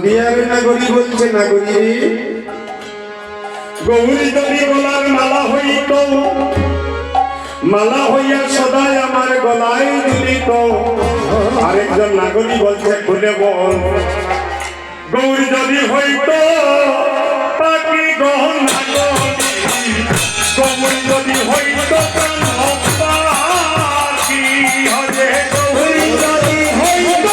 নদিয়ার নাগরী বলছে নাগরী গৌরী যদি গলার মালা হইত মালা হইয়া সদাই আমার গলায় দিত। আরেকজন নাগরী বলছে খুলে বল গৌরী যদি হইত পাখি গহনা গৌরী যদি হইত পাখি হরে গৌরী যদি হইত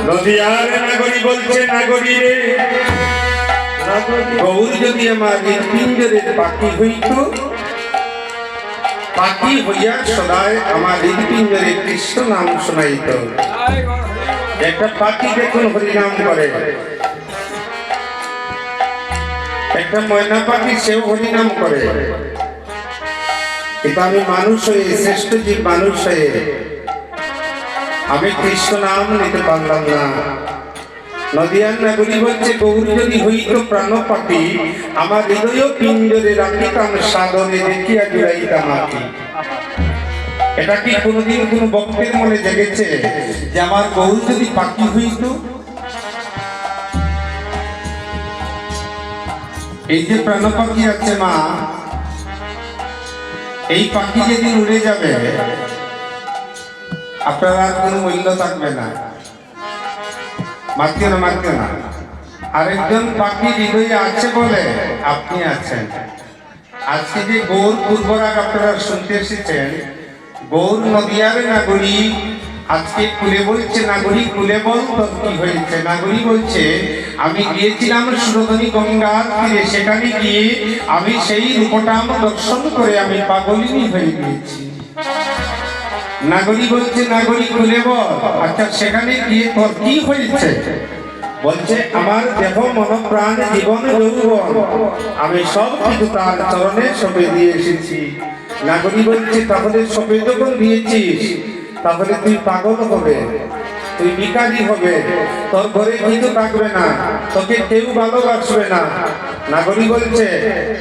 নদিয়ার নাগরী বলছে নাগরী রে গৌরী যদি আমার হৃৎপিঞ্জরের পাখি হইত পাখি হইয়া সদায় আমার হৃৎপিঞ্জরে কৃষ্ণ নাম শোনাইত। একটা পাখি দেখুন হরিনাম করে, একটা ময়না পাখি সেও হরিনাম করে, কিন্তু আমি মানুষ হয়ে শ্রেষ্ঠ জীব মানুষ হয়ে আমি কৃষ্ণ নাম নিতে পারলাম না। নদিয়ার নাগরী বলছে গৌরী যদি হইত প্রাণ পাখি আমার হৃদয় পিঞ্জরে রাখিতাম সাগরে দেখিয়া জুড়াইতাম আঁকি। এটা কি কোনোদিন কোনো ভক্তের মনে জেগেছে যে আমার গৌরী যদি পাখি হইত? এই যে প্রাণ পাখি আছে মা, এই পাখি যেদিন উড়ে যাবে আপনার আর কোনো মূল্য থাকবে না। মারতে না মারতে না, আরেকজন পাখি হৃদয়ে আছে বলে আপনি আছেন। আজকে যে গৌর পূর্বরাগ আপনারা শুনতে এসেছেন, গৌর নদিয়ার নাগরী আজকে খুলে বলছে নাগরী খুলে বল তোর কি হয়েছে। নাগরী বলছে আমি গিয়েছিলাম সুরধনী গঙ্গার তীরে, সেখানে গিয়ে আমি সেই রূপটাম দর্শন করে আমি পাগলিনী হয়ে গিয়েছি। নাগরী বলছে নাগরী খুলে বল আচ্ছা সেখানে গিয়ে তোর কি হয়েছে? বলছে আমার দেহ মন প্রাণ জীবন যৌবন আমি সব কিছু তার চরণে সঁপে দিয়ে এসেছি। নাগরী বলছে তাহলে সঁপে যখন দিয়েছিস তাহলে তুই পাগল হবে, তুই ভিখারি হবে, তোর ঘরে কিছু থাকবে না, তোকে কেউ ভালোবাসবে না। নাগরী বলছে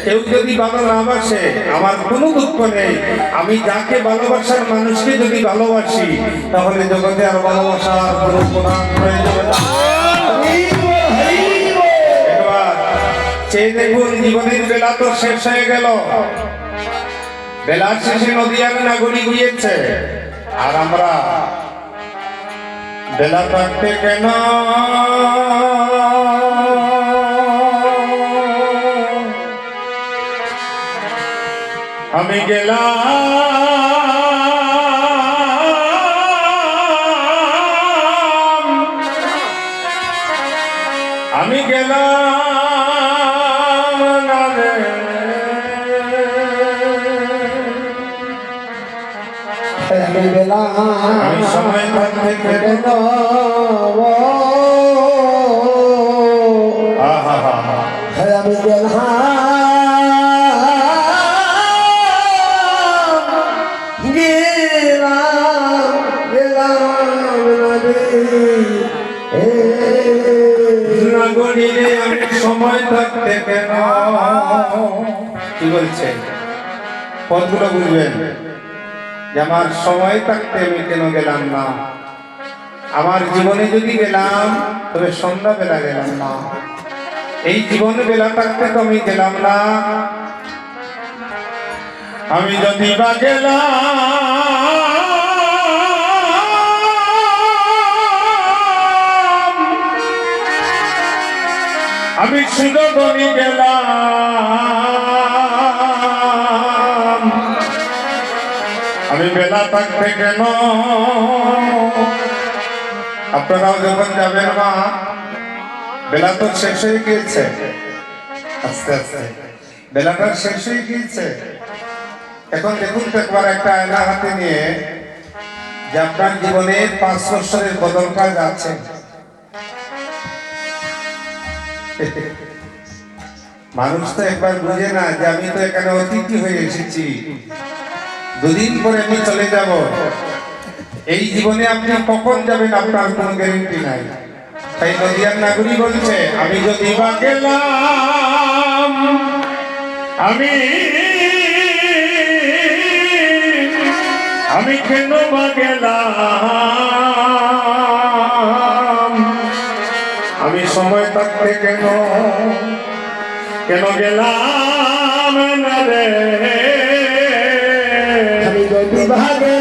কেউ যদি ভালো না বাসে আমার কোনো দুঃখ নেই, আমি যাকে ভালোবাসার মানুষকে যদি ভালোবাসি তাহলে জগতে আর ভালোবাসার কোনো প্রয়োজন না। একবার চেয়ে দেখুন, জীবনের বেলা তো শেষ হয়ে গেল, বেলার শেষে নদিয়ার নাগরী গিয়েছে, আর আমরা বেলা থাকতে কেন আমি গেলাম, আমি গেলাম না রে। আমি গেলাম আমি সময় থাকতে কেন আহা হা আমি গেলাম নাগরিকে আমি সময় থাকতে কেন কি বলছে পদগুলো বুঝবেন যে আমার সময় থাকতে আমি কেন গেলাম না আমার জীবনে যদি গেলাম তবে সন্ধ্যাবেলা গেলাম না এই জীবনে বেলা থাকতে তো আমি গেলাম না আমি যদি বা গেলাম আমি সুযোগনি গেলাম আমি বেলা থাকতে কেন আপনারাও যখন যাবেন মা বেলা তো শেষ হয়ে গিয়েছে আস্তে আস্তে বেলাটা শেষ হয়ে গিয়েছে এখন দেখুন তো একবার একটা আয়না হাতে নিয়ে যে আপনার জীবনে 5 বছরের বদলটা যাচ্ছে মানুষ তো একবার বুঝে না যে আমি তো এখানে অতিথি হয়ে এসেছি দুদিন পরে আমি চলে যাব এই জীবনে আপনি কখন যাবেন আপনার কোনো গ্যারান্টি নাই তাই নদিয়ার নাগরিক বলছে আমি যদি বা গেলাম আমি কেন বা গেলাম আমি সময় থাকতে কেন গেলাম না রে আমি যদি ভাগে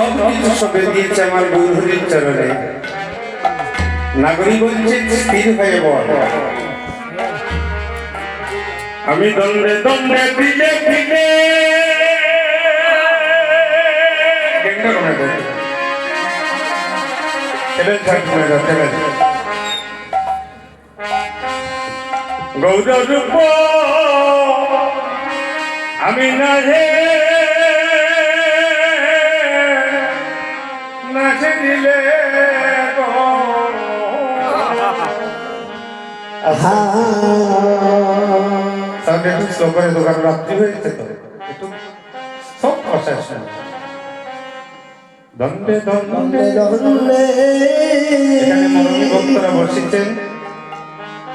সব কিছু সঁপে দিয়েছে আমার গৌরহরির চরণে। নাগরী বলছে স্থির হয়ে বল। আমি দণ্ডে দণ্ডে দিলে দিলে গৌর রূপ আমি না হে নাচে দিলে তাহলে একটু স্লো করে দোকান রাত্রি হয়েছে তো একটু সব প্রসেস দণ্ডে দণ্ডে দণ্ডে এখানে মনোনী ভক্তরা বসেছেন।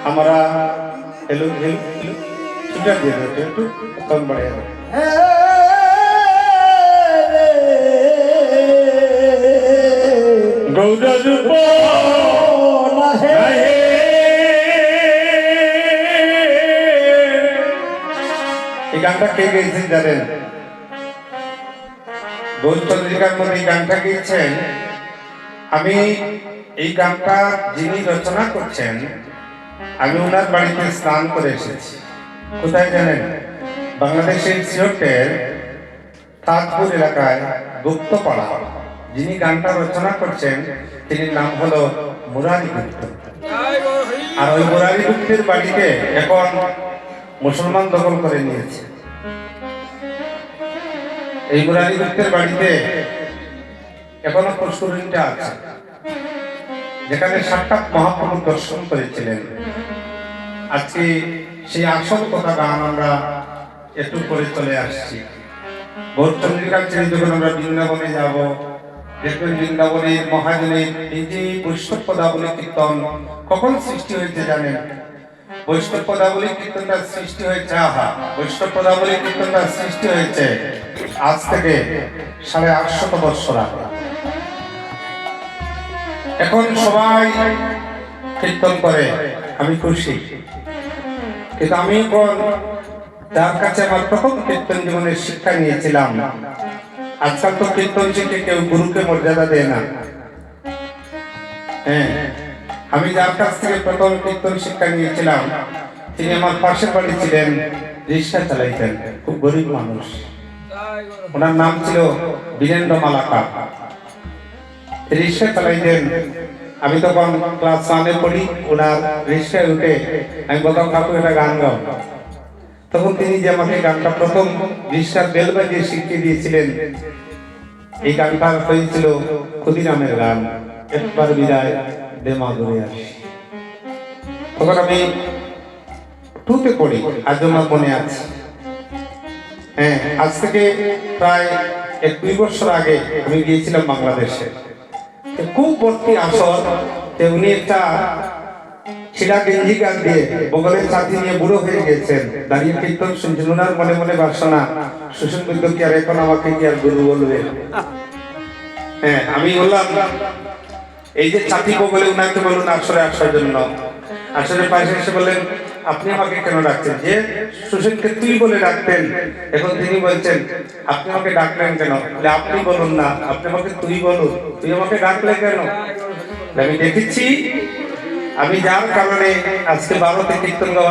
আমরা হেলু হেলু হেলু ছুটা দিয়ে দেবো একটু কম বাড়িয়ে দেবো। গৌর রূপ এই গানটা কে গেয়েছেন জানেন? গৌরচন্দ্রিকার মধ্যে এই গানটা গেয়েছেন। আমি এই গানটা যিনি রচনা করছেন আমি ওনার বাড়িতে স্নান করে এসেছি। কোথায় জানেন? বাংলাদেশের সিলেটের তাজপুর এলাকায় গুপ্তপাড়া। যিনি গানটা রচনা করছেন তিনি নাম হলো মুরারি গুপ্ত। আর ওই মুরারি গুপ্তের বাড়িতে এখন মুসলমান দখল করে নিয়েছে। এই মুরারি গুপ্তের বাড়িতে এখনো পুষ্করিণীটা আছে, যেখানে সাক্ষাৎ মহাপ্রভু দর্শন করেছিলেন। আজকে সেই আসল কথা গান আমরা একটু করে চলে আসছি। গৌরচন্দ্রিকার ছেড়ে যখন আমরা বৃন্দাবনে যাব, দেখবেন বৃন্দাবনের মহাজনের এই যে বৈষ্ণব পদাবলী কীর্তন কখন সৃষ্টি হয়েছে জানেন? বৈষ্ণব পদাবলী কীর্তনটা সৃষ্টি হয়েছে বৈষ্ণব পদাবলী কীর্তনটা সৃষ্টি হয়েছে আজ থেকে 850 বছর আগে। এখন সবাই কীর্তন করে, আমি খুশি, কিন্তু আমি এখন যার কাছে আমার প্রথম কীর্তন জীবনের শিক্ষা নিয়েছিলাম, আজকাল তো কীর্তন শিখে কেউ গুরুকে মর্যাদা দেয় না। হ্যাঁ, আমি যার কাছ থেকে প্রথম কীর্তন শিক্ষা নিয়েছিলাম তিনি আমার পাশের বাড়ি ছিলেন, রিক্সা চালাইতেন, খুব গরিব মানুষ। ওনার নাম ছিল বীরেন্দ্র মালাকা। রিক্সা চালাইতেন। আমি তখন ক্লাস 1-এ পড়ি। ওনার রিক্সায় উঠে আমি বলতাম, কাকু একটা গান গাও। তখন তিনি যে আমাকে গানটা প্রথম রিক্সার বেল বাজিয়ে শিখিয়ে দিয়েছিলেন, এই গানটা হয়েছিল ক্ষুদিরামের গান, একবার বিদায় দে মা ঘুরে আসি। তখন আমি 2-তে পড়ি, আজ আমার মনে আছে। হ্যাঁ, আজ থেকে প্রায় 1-2 বছর আগে আমি গিয়েছিলাম বাংলাদেশে। খুব ভর্তি আসর, উনি একটা ছিলা গেঞ্জি গান দিয়ে বগলের ছাতি নিয়ে বুড়ো হয়ে গেছেন, দাঁড়িয়ে কীর্তন শুনছেন। ওনার মনে মনে বাসনা, সুশীল বৈদ্য কি আর এখন আমাকে কি আর গুরু বলবে? হ্যাঁ, আমি বললাম এই যে ছাতি বগলে উনাকে বলুন আসরে আসার জন্য। আসরে পাশে এসে বললেন, আপনি আমাকে কেন ডাকছেন? যে সুশীলকে তুই বলে ডাকতেন, এখন তিনি বলছেন আপনি আমাকে ডাকলেন কেন? আপনি বলুন না, আপনি আমাকে তুই বলুন, তুই আমাকে ডাকলে কেন? আমি দেখেছি আমি যার কারণে আজকে 12তে কীর্তন গাওয়া